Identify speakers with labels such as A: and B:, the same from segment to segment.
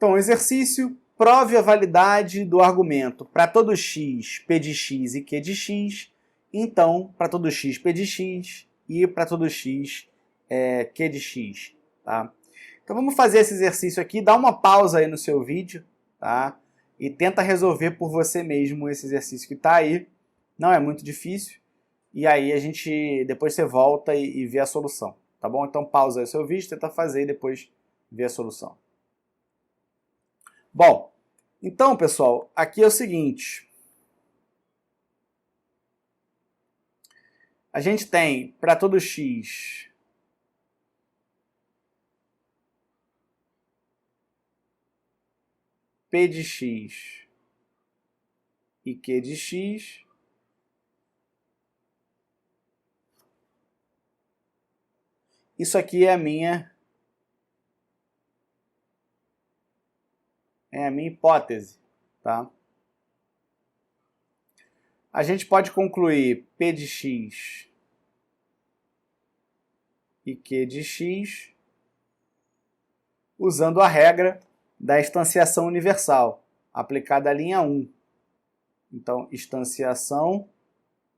A: Então, exercício, prove a validade do argumento para todo x, p de x e q de x, então, para todo x, p de x e para todo x, q de x. Tá? Então, vamos fazer esse exercício aqui, dá uma pausa aí no seu vídeo, tá? E tenta resolver por você mesmo esse exercício que está aí. Não é muito difícil. E aí depois você volta e vê a solução, tá bom? Então pausa aí o seu vídeo, tenta fazer e depois vê a solução. Bom, então pessoal, aqui é o seguinte. A gente tem para todo x p de x e q de x. Isso aqui é a minha hipótese, tá? A gente pode concluir p de x e q de x usando a regra da instanciação universal, aplicada à linha 1. Então, instanciação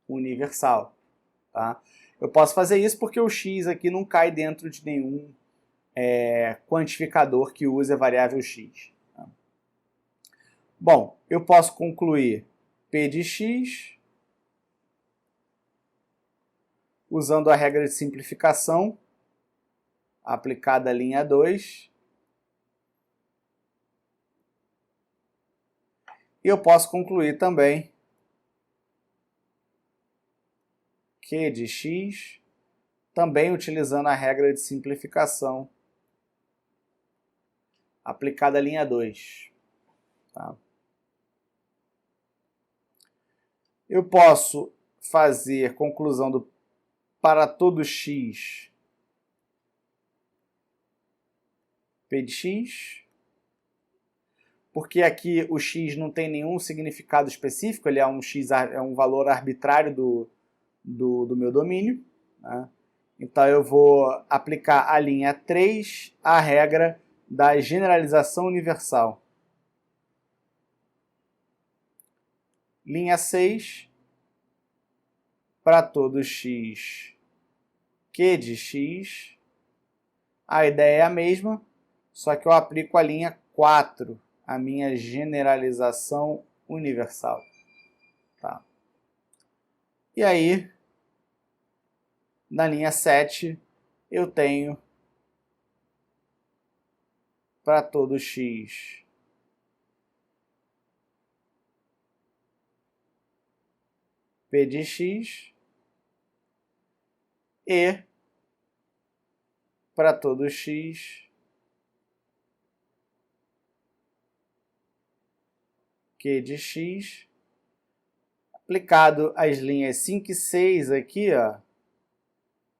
A: universal. Tá? Eu posso fazer isso porque o x aqui não cai dentro de nenhum quantificador que use a variável x. Tá? Bom, eu posso concluir p de x usando a regra de simplificação aplicada à linha 2. E eu posso concluir também q de x, também utilizando a regra de simplificação aplicada à linha 2. Tá? Eu posso fazer conclusão para todo x p de x, porque aqui o x não tem nenhum significado específico, ele é um valor arbitrário do meu domínio. Né? Então eu vou aplicar a linha 3 a regra da generalização universal. Linha 6, para todo x, q de x, a ideia é a mesma, só que eu aplico a linha 4, a minha generalização universal. Tá? E aí, na linha 7, eu tenho para todo x p de x e para todo x q de x, aplicado as linhas 5 e 6 aqui, ó,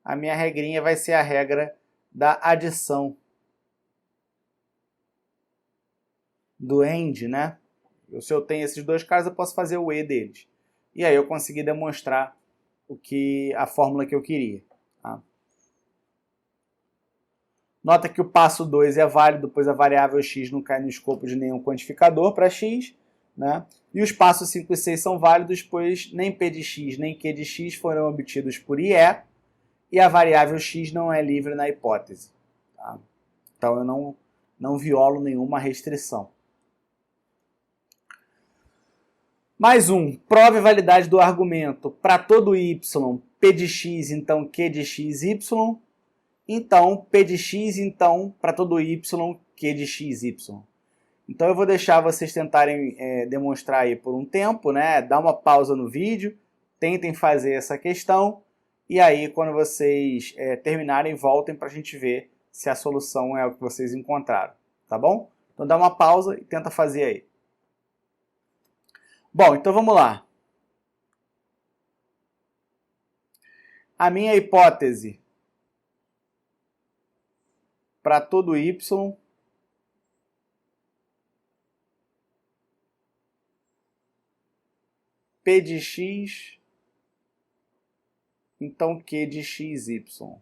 A: a minha regrinha vai ser a regra da adição do AND, né? Se eu tenho esses dois casos, eu posso fazer o E deles. E aí eu consegui demonstrar a fórmula que eu queria. Tá? Nota que o passo 2 é válido, pois a variável x não cai no escopo de nenhum quantificador para x. Né? E os passos 5 e 6 são válidos, pois nem p de x nem q de x foram obtidos por IE, e a variável x não é livre na hipótese. Tá? Então eu não violo nenhuma restrição. Mais um, prove a validade do argumento para todo y, p de x, então q de x, y. Então, p de x, então, para todo y, q de x, y. Então eu vou deixar vocês tentarem demonstrar aí por um tempo, né? Dá uma pausa no vídeo, tentem fazer essa questão, e aí quando vocês terminarem, voltem para a gente ver se a solução é o que vocês encontraram, tá bom? Então dá uma pausa e tenta fazer aí. Bom, então vamos lá. A minha hipótese para todo y p de x, então q de x, y.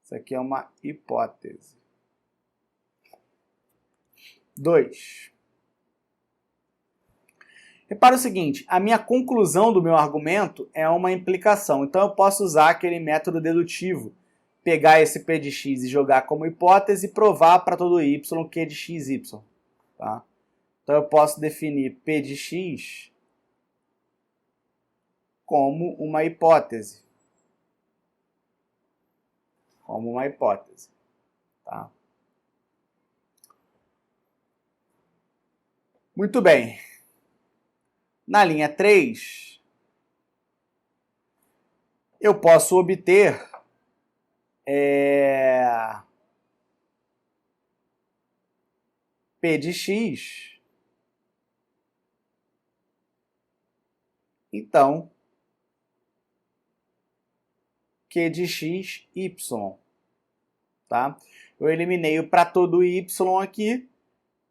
A: Isso aqui é uma hipótese. 2. Repara o seguinte, a minha conclusão do meu argumento é uma implicação. Então eu posso usar aquele método dedutivo, pegar esse P de x e jogar como hipótese e provar para todo y Q de x, y. Tá? Então eu posso definir P de x como uma hipótese. Como uma hipótese. Tá? Muito bem. Na linha 3, eu posso obter P de x. Então, Q de x, y. Tá? Eu eliminei o para todo y aqui,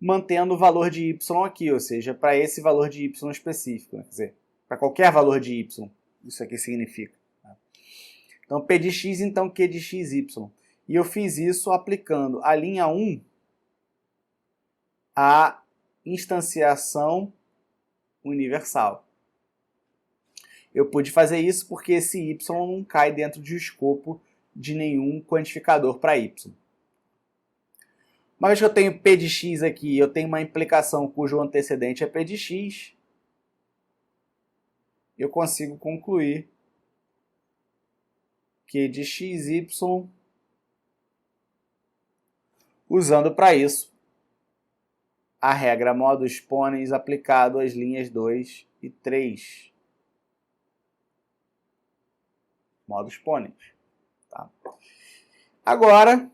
A: mantendo o valor de y aqui, ou seja, para esse valor de y específico. Quer dizer, para qualquer valor de y, isso aqui significa. Tá? Então, P de x, então Q de x, y. E eu fiz isso aplicando a linha 1 a instanciação universal. Eu pude fazer isso porque esse y não cai dentro do escopo de nenhum quantificador para y. Uma vez que eu tenho P de x aqui, eu tenho uma implicação cujo antecedente é P de x, eu consigo concluir que de x, y, usando para isso a regra modus ponens aplicado às linhas 2 e 3. Modus ponens. Tá? Agora,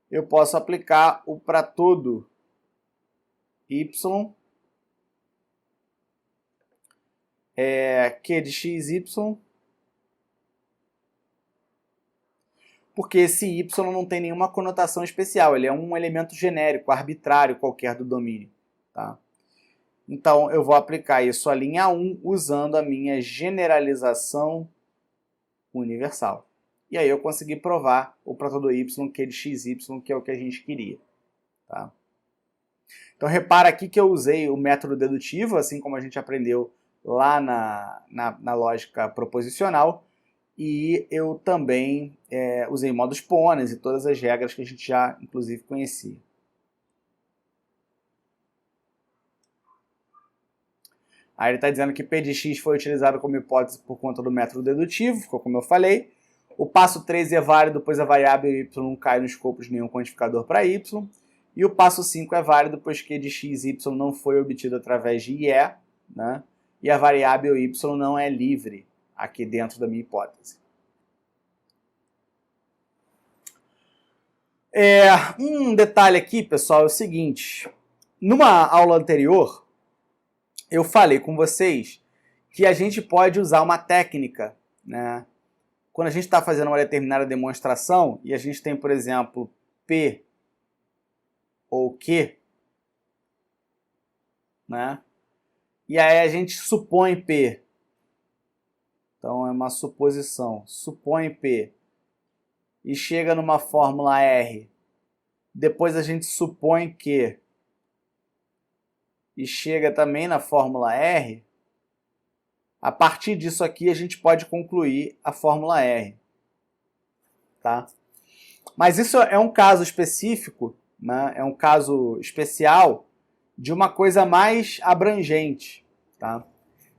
A: eu posso aplicar o para todo y, Q de x, y, porque esse y não tem nenhuma conotação especial, ele é um elemento genérico, arbitrário qualquer do domínio. Tá? Então, eu vou aplicar isso à linha 1 usando a minha generalização universal. E aí eu consegui provar o para todo y, Q de x, y, que é o que a gente queria. Tá? Então, repara aqui que eu usei o método dedutivo, assim como a gente aprendeu lá na lógica proposicional, e eu também usei modus ponens e todas as regras que a gente já, inclusive, conhecia. Aí ele está dizendo que P de x foi utilizado como hipótese por conta do método dedutivo, ficou como eu falei. O passo 3 é válido, pois a variável y não cai no escopo de nenhum quantificador para y. E o passo 5 é válido, pois Q de x, y não foi obtido através de IE, né? E a variável y não é livre aqui dentro da minha hipótese. Um detalhe aqui, pessoal, é o seguinte. Numa aula anterior, eu falei com vocês que a gente pode usar uma técnica, né? Quando a gente está fazendo uma determinada demonstração e a gente tem, por exemplo, P ou Q, né? E aí a gente supõe P. Então é uma suposição. Supõe P e chega numa fórmula R. Depois a gente supõe Q e chega também na fórmula R. A partir disso aqui a gente pode concluir a fórmula R. Tá? Mas isso é um caso específico, né? É um caso especial de uma coisa mais abrangente. Tá?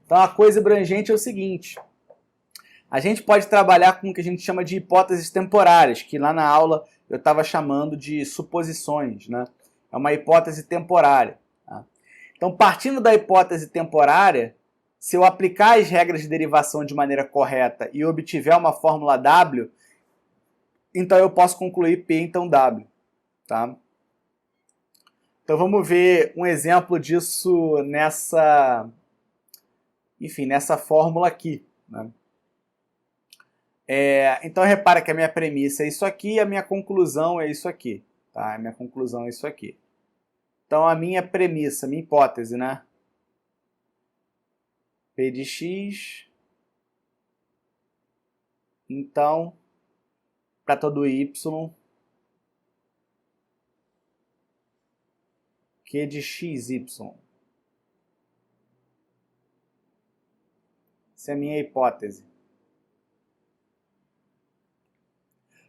A: Então a coisa abrangente é o seguinte. A gente pode trabalhar com o que a gente chama de hipóteses temporárias, que lá na aula eu estava chamando de suposições. Né? É uma hipótese temporária. Tá? Então, partindo da hipótese temporária, se eu aplicar as regras de derivação de maneira correta e obtiver uma fórmula W, então eu posso concluir P, então W. Tá? Então vamos ver um exemplo disso nessa fórmula aqui. Né? Então repara que a minha premissa é isso aqui e a minha conclusão é isso aqui. Tá? A minha conclusão é isso aqui. Então a minha premissa, minha hipótese, né? P de x, então, para todo y, Q de xy. Essa é a minha hipótese.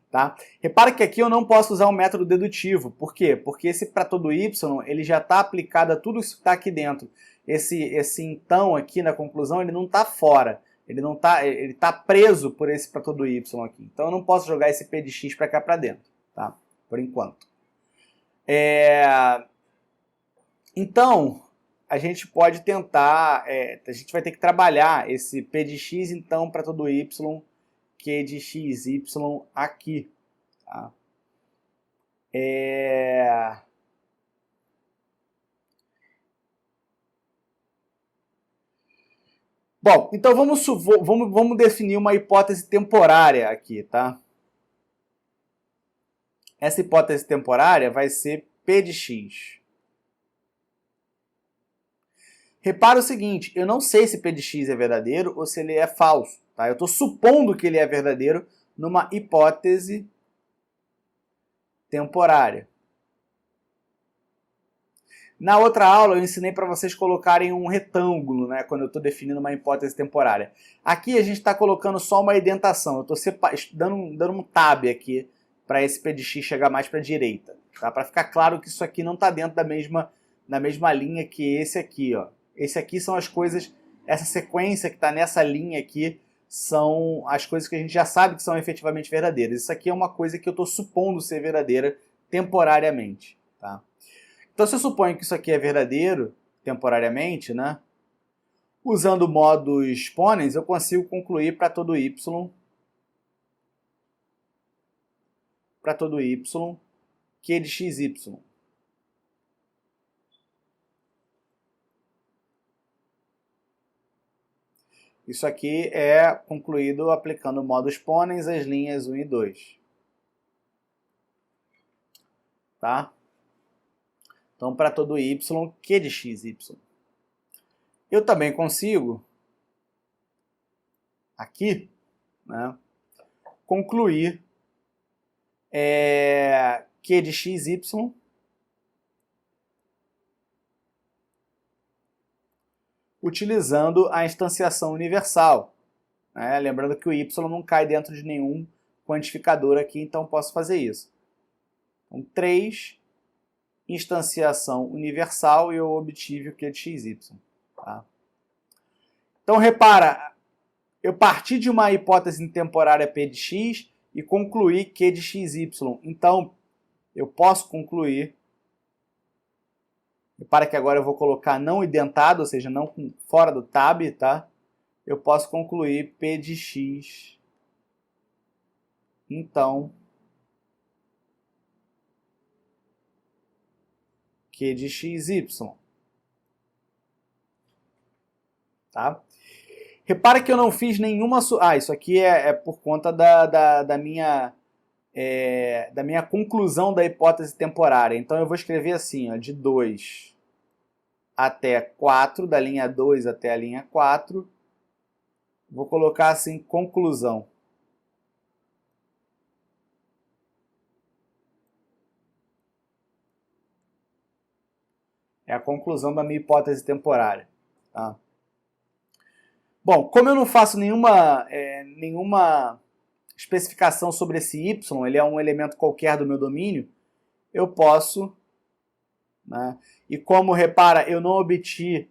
A: Tá? Repara que aqui eu não posso usar o método dedutivo. Por quê? Porque esse para todo y ele já está aplicado a tudo isso que está aqui dentro. Esse então aqui na conclusão ele não está fora. Ele está preso por esse para todo y aqui. Então eu não posso jogar esse p de x para cá para dentro. Tá? Por enquanto. Então a gente pode tentar, a gente vai ter que trabalhar esse p de x então para todo y, Q de xy aqui. Tá? Bom, então vamos definir uma hipótese temporária aqui, tá? Essa hipótese temporária vai ser P de x. Repara o seguinte, eu não sei se P de x é verdadeiro ou se ele é falso. Tá? Eu estou supondo que ele é verdadeiro numa hipótese temporária. Na outra aula eu ensinei para vocês colocarem um retângulo, né, quando eu estou definindo uma hipótese temporária. Aqui a gente está colocando só uma indentação. Eu estou dando um tab aqui para esse P de x chegar mais para a direita. Tá? Para ficar claro que isso aqui não está dentro da mesma linha que esse aqui. Ó. Esse aqui são as coisas, essa sequência que está nessa linha aqui, são as coisas que a gente já sabe que são efetivamente verdadeiras. Isso aqui é uma coisa que eu estou supondo ser verdadeira temporariamente. Tá? Então, se eu suponho que isso aqui é verdadeiro temporariamente, né, usando o modo exponens, eu consigo concluir para todo y, Q de xy. Isso aqui é concluído aplicando o modo exponens às linhas 1 e 2. Tá? Então, para todo y, Q de xy. Eu também consigo, aqui, né, concluir Q de xy utilizando a instanciação universal. Né? Lembrando que o y não cai dentro de nenhum quantificador aqui, então posso fazer isso. Então, 3, instanciação universal, e eu obtive o Q de xy. Tá? Então, repara, eu parti de uma hipótese temporária P de x e concluí Q de xy. Então, eu posso concluir. Repara que agora eu vou colocar não identado, ou seja, não fora do tab, tá? Eu posso concluir P de x. Então, Q de xy. Tá? Repara que eu não fiz nenhuma... isso aqui é por conta da minha conclusão da hipótese temporária. Então eu vou escrever assim, ó, de 2 até 4, da linha 2 até a linha 4. Vou colocar assim, conclusão. É a conclusão da minha hipótese temporária. Tá? Bom, como eu não faço nenhuma especificação sobre esse y, ele é um elemento qualquer do meu domínio, eu posso, né, e como, repara, eu não obti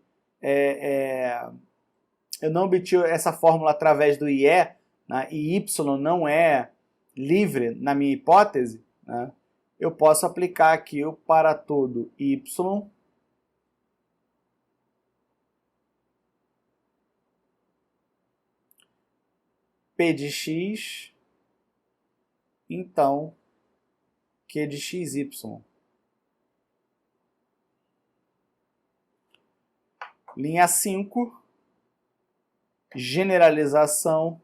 A: essa fórmula através do IE, né, e y não é livre na minha hipótese, né, eu posso aplicar aqui o para todo y P de x, então Q de xy. Linha 5, generalização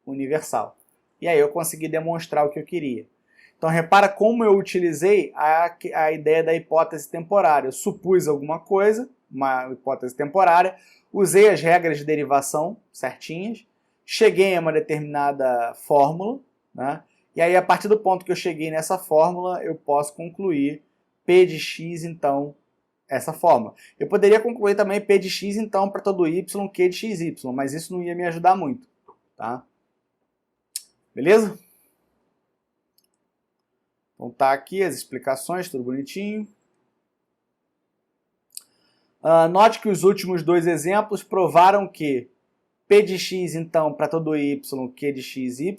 A: universal. E aí eu consegui demonstrar o que eu queria. Então repara como eu utilizei a ideia da hipótese temporária. Eu supus alguma coisa, uma hipótese temporária, usei as regras de derivação certinhas, cheguei a uma determinada fórmula, né? E aí a partir do ponto que eu cheguei nessa fórmula, eu posso concluir P de x, então, essa forma. Eu poderia concluir também P de x, então, para todo y, Q de xy, mas isso não ia me ajudar muito, tá? Beleza? Então tá aqui as explicações, tudo bonitinho. Note que os últimos dois exemplos provaram que P de x, então, para todo y, Q de xy,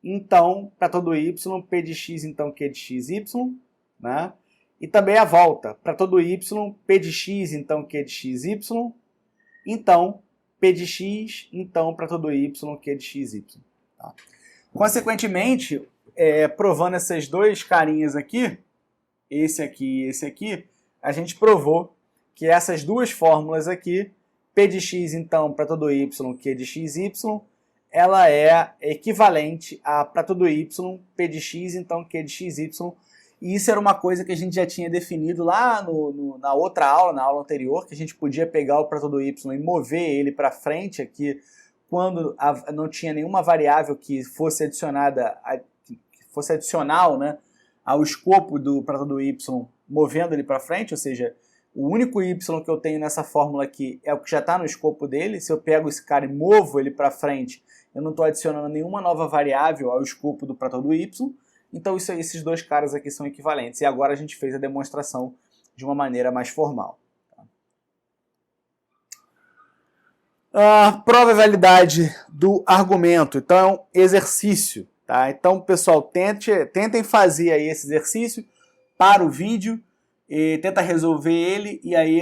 A: então, para todo y, P de x, então, Q de xy, né? E também a volta, para todo y, P de x, então, Q de xy, então, P de x, então, para todo y, Q de xy. Tá? Consequentemente, provando esses dois carinhas aqui, esse aqui e esse aqui, a gente provou que essas duas fórmulas aqui, P de x, então, para todo y, Q de xy, ela é equivalente a, para todo y, P de x, então, Q de xy. E isso era uma coisa que a gente já tinha definido lá na outra aula, na aula anterior, que a gente podia pegar o para todo y e mover ele para frente aqui, quando não tinha nenhuma variável que fosse adicionada, que fosse adicional, né, ao escopo do para todo y, movendo ele para frente, ou seja, o único y que eu tenho nessa fórmula aqui é o que já está no escopo dele. Se eu pego esse cara e movo ele para frente, eu não estou adicionando nenhuma nova variável ao escopo do para todo y. Então esses dois caras aqui são equivalentes. E agora a gente fez a demonstração de uma maneira mais formal. Prova a validade do argumento. Então é um exercício. Tá? Então, pessoal, tentem fazer aí esse exercício para o vídeo. E tenta resolver ele, e aí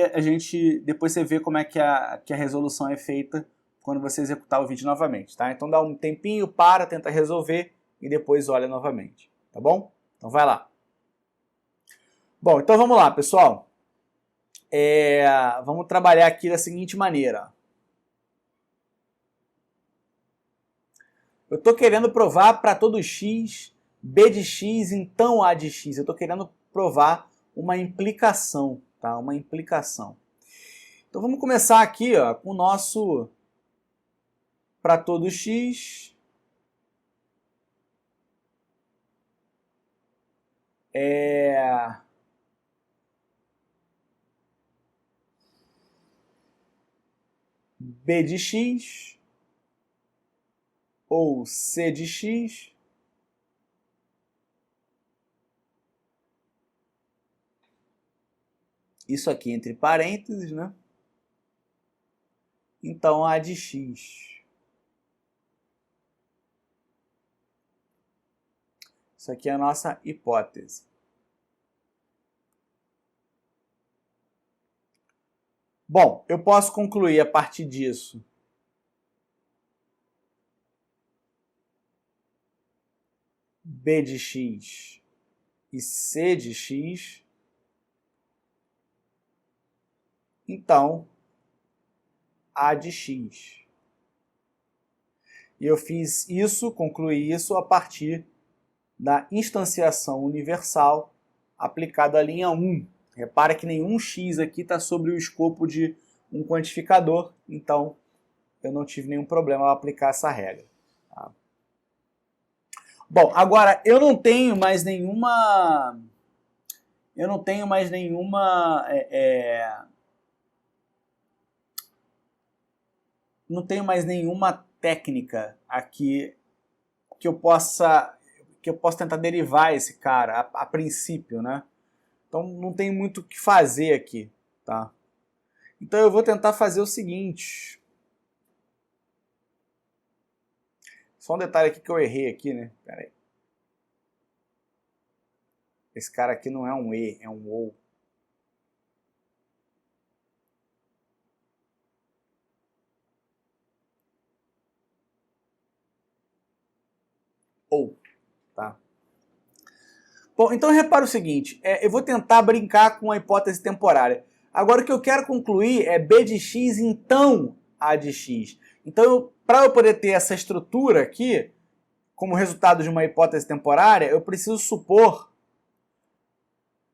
A: depois você vê como é que a resolução é feita quando você executar o vídeo novamente, tá? Então dá um tempinho, tenta resolver e depois olha novamente, tá bom? Então vai lá. Bom, então vamos lá, pessoal. Vamos trabalhar aqui da seguinte maneira. Eu estou querendo provar para todo x, b de x, então a de x. Eu estou querendo provar uma implicação, tá? Uma implicação. Então vamos começar aqui, ó, com o nosso para todo x b de x ou c de x isso aqui entre parênteses, né? Então, a de x. Isso aqui é a nossa hipótese. Bom, eu posso concluir a partir disso b de x e c de x. Então, a de x. E eu fiz isso, concluí isso a partir da instanciação universal aplicada à linha 1. Repara que nenhum x aqui está sobre o escopo de um quantificador, então eu não tive nenhum problema ao aplicar essa regra. Tá? Bom, agora eu não tenho mais nenhuma... não tenho mais nenhuma técnica aqui que eu possa tentar derivar esse cara a princípio, né? Então não tem muito o que fazer aqui, tá? Então eu vou tentar fazer o seguinte. Só um detalhe aqui que eu errei aqui, né? Pera aí. Esse cara aqui não é um E, é um OU. Ou, tá? Bom, então repara o seguinte, eu vou tentar brincar com a hipótese temporária. Agora o que eu quero concluir é b de x, então a de x. Então, para eu poder ter essa estrutura aqui, como resultado de uma hipótese temporária, eu preciso supor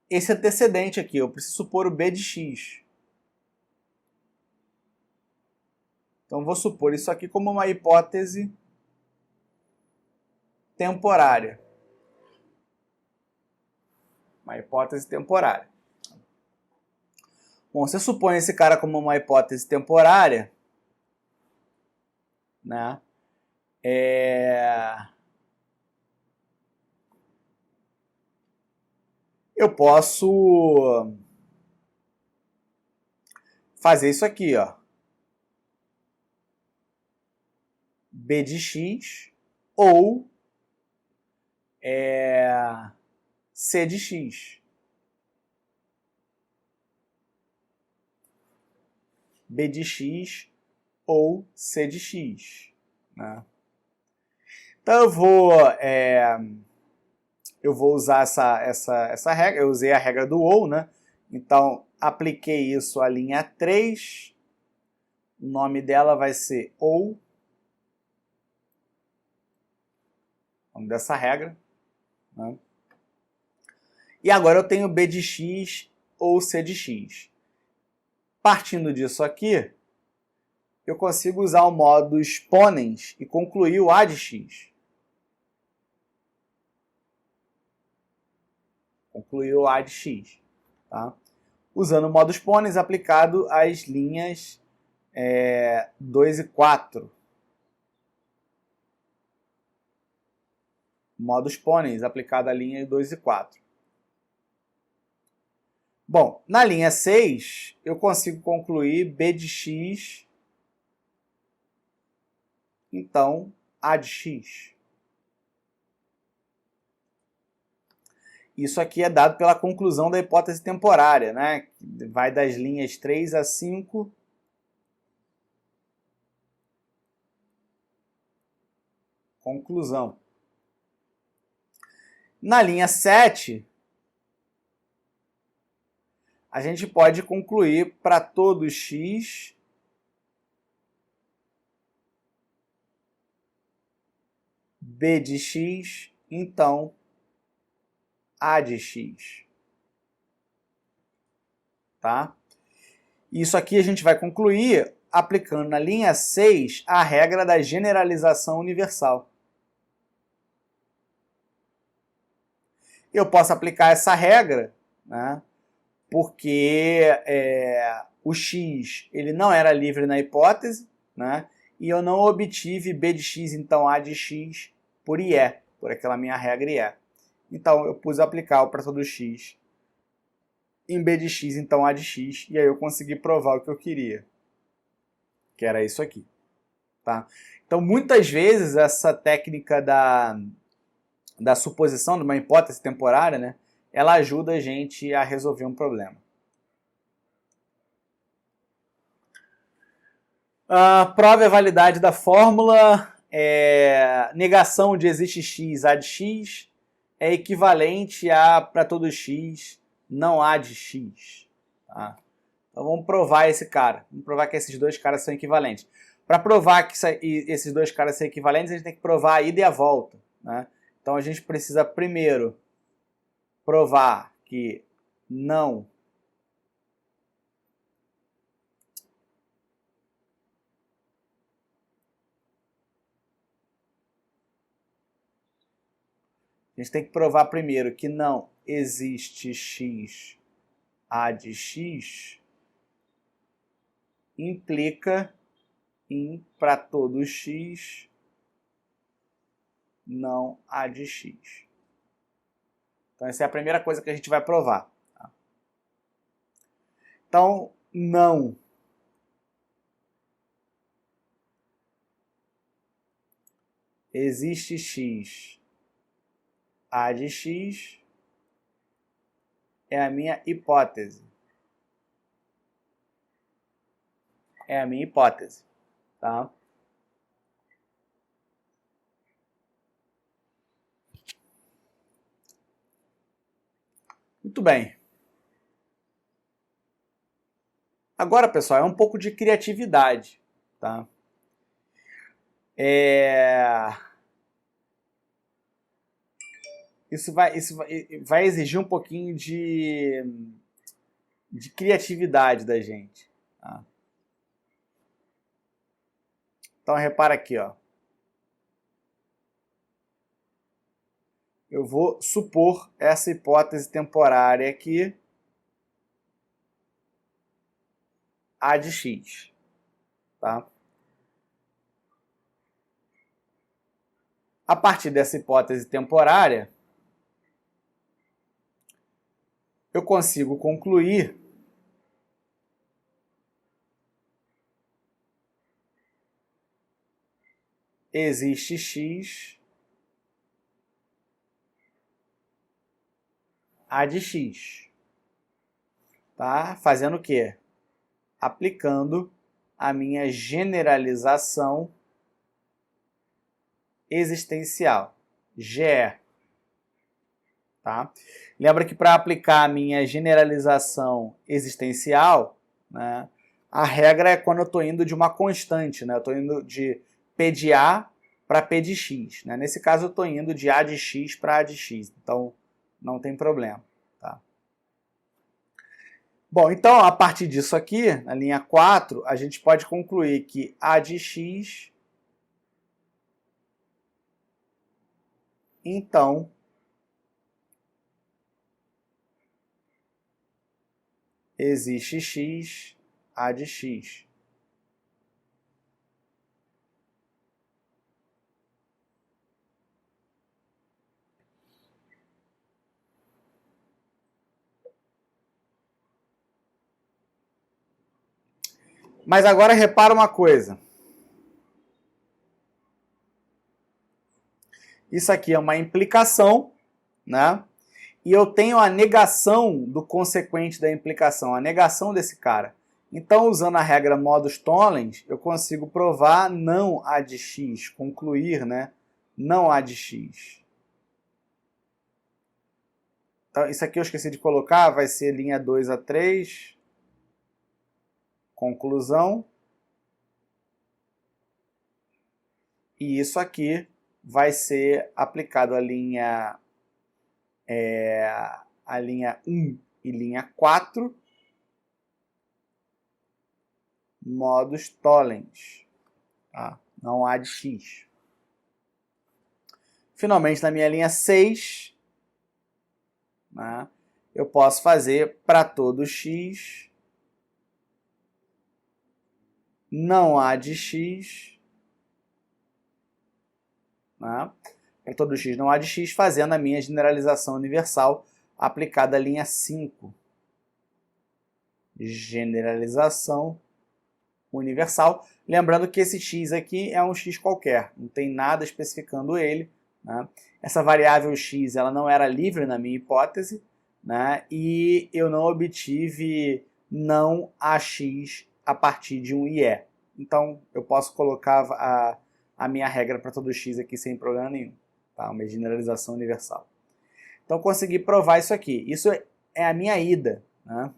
A: esse antecedente aqui, eu preciso supor o b de x. Então, vou supor isso aqui como uma hipótese temporária. Uma hipótese temporária. Bom, você supõe esse cara como uma hipótese temporária, né? Eu posso fazer isso aqui, ó. B de x ou C de x. B de x ou C de x. Né? Então eu vou usar essa regra, eu usei a regra do ou, né? Então, apliquei isso à linha 3, o nome dela vai ser ou, o nome dessa regra. Né? E agora eu tenho B de x ou C de x. Partindo disso aqui, eu consigo usar o modo exponens e concluir o A de x. Concluir o A de x. Tá? Usando o modo exponens aplicado às linhas 2 e 4. Modo exponens aplicado à linha 2 e 4. Bom, na linha 6, eu consigo concluir B de x, então A de x. Isso aqui é dado pela conclusão da hipótese temporária, né? Vai das linhas 3 a 5. Conclusão. Na linha 7, a gente pode concluir para todo x B de x, então A de x. Tá? Isso aqui a gente vai concluir aplicando na linha 6 a regra da generalização universal. Eu posso aplicar essa regra, né, porque o x ele não era livre na hipótese, né, e eu não obtive B de x, então A de x, por IE, por aquela minha regra IE. Então eu pus aplicar para todo x em B de x, então A de x, e aí eu consegui provar o que eu queria, que era isso aqui. Tá? Então muitas vezes essa técnica da suposição de uma hipótese temporária, né, ela ajuda a gente a resolver um problema. Prove a validade da fórmula. Negação de existe x, A de x é equivalente a para todo x não A de x. Tá? Então vamos provar esse cara. Vamos provar que esses dois caras são equivalentes. Para provar que esses dois caras são equivalentes, a gente tem que provar a ida e a volta. Né? Então a gente precisa primeiro provar que não a gente tem que provar primeiro que não existe x A de x implica em para todo x não A de x. Então essa é a primeira coisa que a gente vai provar. Tá? Então, não existe x A de x é a minha hipótese. É a minha hipótese. Tá? Muito bem. Agora, pessoal, é um pouco de criatividade. Tá? Isso vai exigir um pouquinho de criatividade da gente. Tá? Então, repara aqui. Ó. eu vou supor essa hipótese temporária aqui, A de x. Tá? A partir dessa hipótese temporária, eu consigo concluir existe x A de x. Tá? Fazendo o quê? Aplicando a minha generalização existencial, GE. Tá? Lembra que para aplicar a minha generalização existencial, né, a regra é quando eu estou indo de uma constante, né? Eu estou indo de P de A para P de x. Né? Nesse caso, eu estou indo de A de x para A de x. Então, não tem problema. Tá? Bom, então, a partir disso aqui, na linha 4, a gente pode concluir que A de x, então, existe x A de x. Mas agora repara uma coisa. Isso aqui é uma implicação, né? E eu tenho a negação do consequente da implicação, a negação desse cara. Então, usando a regra modus tollens, eu consigo provar não A de x, concluir, né? Não A de x. Então, isso aqui eu esqueci de colocar, vai ser linha 2 a 3. Conclusão. E isso aqui vai ser aplicado à linha 1 e linha 4, modus tollens. Tá? Não há de x. Finalmente, na minha linha 6, né, eu posso fazer para todo x, não há de x, né? Para todo x não há de x, fazendo a minha generalização universal aplicada à linha 5. Generalização universal. Lembrando que esse x aqui é um x qualquer, não tem nada especificando ele. Né? Essa variável x ela não era livre na minha hipótese, né? E eu não obtive não AX a partir de um IE. Então, eu posso colocar a minha regra para todo x aqui sem problema nenhum. Tá? Uma generalização universal. Então, consegui provar isso aqui. Isso é a minha ida. Né?